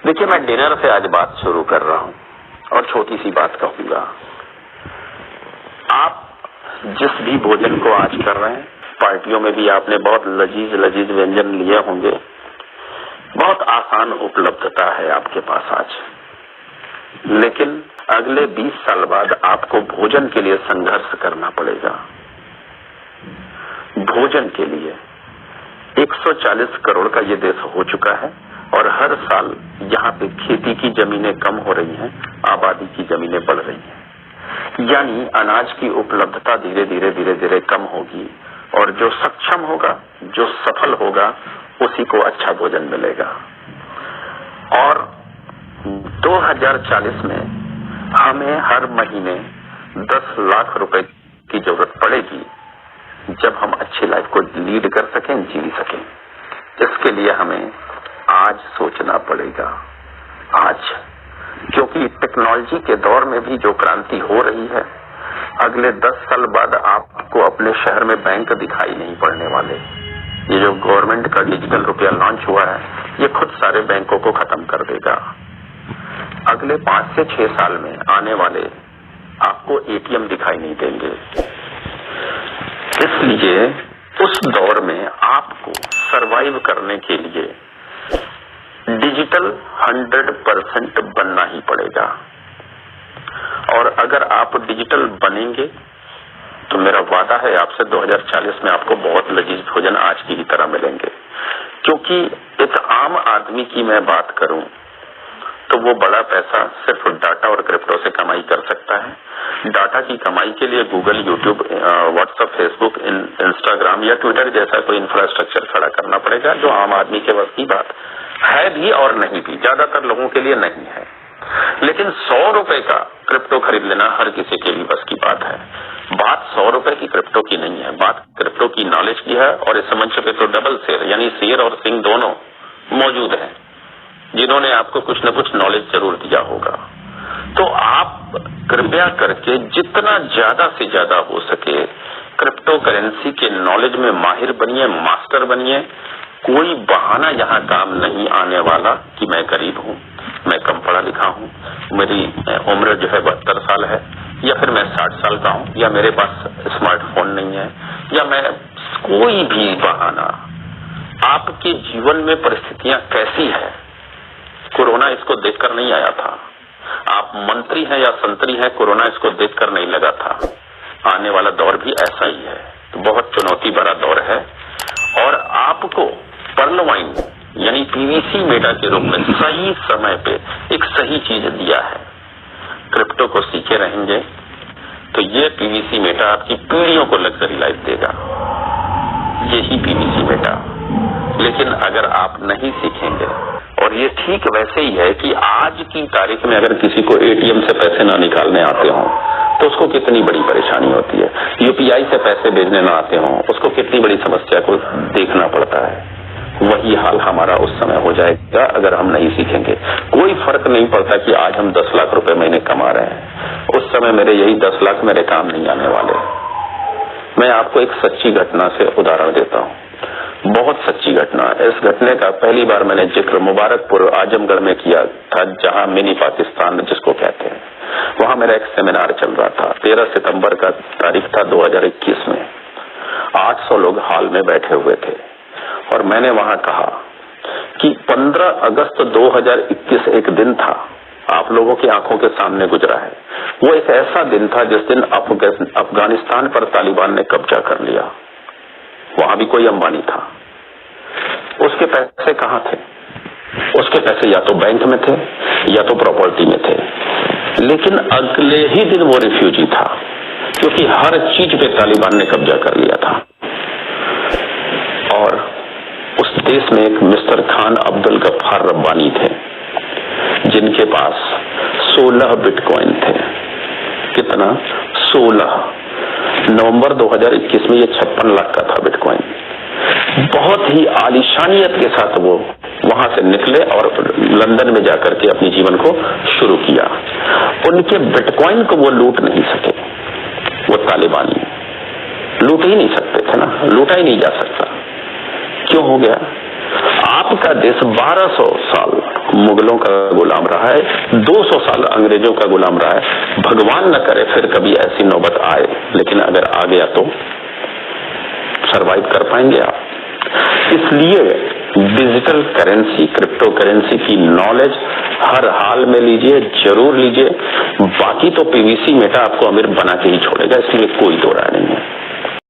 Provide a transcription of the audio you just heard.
देखिए, मैं डिनर से आज बात शुरू कर रहा हूं और छोटी सी बात कहूंगा। आप जिस भी भोजन को आज कर रहे हैं, पार्टियों में भी आपने बहुत लजीज लजीज व्यंजन लिए होंगे, बहुत आसान उपलब्धता है आपके पास आज। लेकिन अगले 20 साल बाद आपको भोजन के लिए संघर्ष करना पड़ेगा। भोजन के लिए 140 करोड़ का ये देश हो चुका है और हर साल यहाँ पे खेती की जमीनें कम हो रही हैं, आबादी की जमीनें बढ़ रही हैं। यानी अनाज की उपलब्धता धीरे धीरे धीरे धीरे कम होगी और जो सक्षम होगा, जो सफल होगा, उसी को अच्छा भोजन मिलेगा। और 2040 में हमें हर महीने 10 लाख रुपए की जरूरत पड़ेगी जब हम अच्छी लाइफ को लीड कर सकें, जी सकें। इसके लिए हमें आज सोचना पड़ेगा, आज, क्योंकि टेक्नोलॉजी के दौर में भी जो क्रांति हो रही है, अगले 10 साल बाद आपको अपने शहर में बैंक दिखाई नहीं पड़ने वाले। ये जो गवर्नमेंट का डिजिटल रुपया लॉन्च हुआ है, ये खुद सारे बैंकों को खत्म कर देगा। अगले 5 से 6 साल में आने वाले आपको एटीएम दिखाई नहीं देंगे। इसलिए उस दौर में आपको सरवाइव करने के लिए डिजिटल 100% बनना ही पड़ेगा। और अगर आप डिजिटल बनेंगे तो मेरा वादा है आपसे, 2040 में आपको बहुत लजीज भोजन आज की ही तरह मिलेंगे। क्योंकि एक आम आदमी की मैं बात करूं तो वो बड़ा पैसा सिर्फ डाटा और क्रिप्टो से कमाई कर सकता है। डाटा की कमाई के लिए Google, YouTube, WhatsApp, Facebook, Instagram या ट्विटर जैसा कोई इंफ्रास्ट्रक्चर खड़ा करना पड़ेगा, जो आम आदमी के बस की बात है भी और नहीं भी, ज्यादातर लोगों के लिए नहीं है। लेकिन 100 रुपए का क्रिप्टो खरीद लेना हर किसी के लिए बस की बात है। बात 100 रुपए की क्रिप्टो की नहीं है, बात क्रिप्टो की नॉलेज की है। और इस मंच पे तो डबल शेर, यानी शेर और सिंह दोनों मौजूद हैं, जिन्होंने आपको कुछ न कुछ नॉलेज जरूर दिया होगा। तो आप कृपया करके जितना ज्यादा से ज्यादा हो सके क्रिप्टो करेंसी के नॉलेज में माहिर बनिए, मास्टर बनिए। कोई बहाना यहाँ काम नहीं आने वाला कि मैं गरीब हूँ, मैं कम पढ़ा लिखा हूँ, मेरी उम्र जो है 72 साल है, या फिर मैं 60 साल का हूँ, या मेरे पास स्मार्टफोन नहीं है, या मैं, कोई भी बहाना। आपके जीवन में परिस्थितियां कैसी है, कोरोना इसको देखकर नहीं आया था। आप मंत्री हैं या संतरी हैं, कोरोना इसको देखकर नहीं लगा था। आने वाला दौर भी ऐसा ही है, तो बहुत चुनौती भरा दौर है। और आपको पर्ल वाइन यानी पीवीसी मेटा के रूप में सही समय पे एक सही चीज दिया है। क्रिप्टो को सीखे रहेंगे तो ये पीवीसी मेटा आपकी पीढ़ियों को लग्जरी लाइफ देगा, यही पीवीसी मेटा। लेकिन अगर आप नहीं सीखेंगे, और ये ठीक वैसे ही है कि आज की तारीख में अगर किसी को एटीएम से पैसे ना निकालने आते हों तो उसको कितनी बड़ी परेशानी होती है। यूपीआई से पैसे भेजने ना आते हों, उसको कितनी बड़ी समस्या को देखना पड़ता है। वही हाल हमारा उस समय हो जाएगा अगर हम नहीं सीखेंगे। कोई फर्क नहीं पड़ता कि आज हम 10 लाख रुपए महीने कमा रहे हैं, उस समय मेरे यही 10 लाख मेरे काम नहीं आने वाले। मैं आपको एक सच्ची घटना से उदाहरण देता हूँ, बहुत सच्ची घटना। इस घटने का पहली बार मैंने जिक्र मुबारकपुर आजमगढ़ में किया था, जहां मिनी पाकिस्तान जिसको कहते हैं। वहां मेरा एक सेमिनार चल रहा था, 13 सितंबर का तारीख था 2021 में। 800 लोग हॉल में बैठे हुए थे और मैंने वहां कहा कि 15 अगस्त 2021 एक दिन था, आप लोगों की आंखों के सामने गुजरा है। वो एक ऐसा दिन था जिस दिन अफगानिस्तान पर तालिबान ने कब्जा कर लिया। वहां भी कोई अंबानी था। उसके पैसे कहां थे? उसके पैसे या तो बैंक में थे या तो प्रॉपर्टी में थे। लेकिन अगले ही दिन वो रिफ्यूजी था, क्योंकि हर चीज पे तालिबान ने कब्जा कर लिया था। और उस देश में एक मिस्टर खान अब्दुल गफ्फार रब्बानी थे, जिनके पास 16 बिटकॉइन थे। कितना? 16। नवंबर 2021 में ये 56 लाख का था बिटकॉइन। बहुत ही आलिशानियत के साथ वो वहां से निकले और लंदन में जाकर के अपने जीवन को शुरू किया। उनके बिटकॉइन को वो लूट नहीं सके, वो तालिबानी लूट ही नहीं सकते थे ना, लूटा ही नहीं जा सकता। क्यों हो गया? आपका देश 1200 साल मुगलों का गुलाम रहा है, 200 साल अंग्रेजों का गुलाम रहा है। भगवान न करे फिर कभी ऐसी नौबत आए, लेकिन अगर आ गया तो सरवाइव कर पाएंगे आप। इसलिए डिजिटल करेंसी, क्रिप्टो करेंसी की नॉलेज हर हाल में लीजिए, जरूर लीजिए। बाकी तो पीवीसी मेटा आपको अमीर बना के ही छोड़ेगा, इसलिए कोई दो राय नहीं है।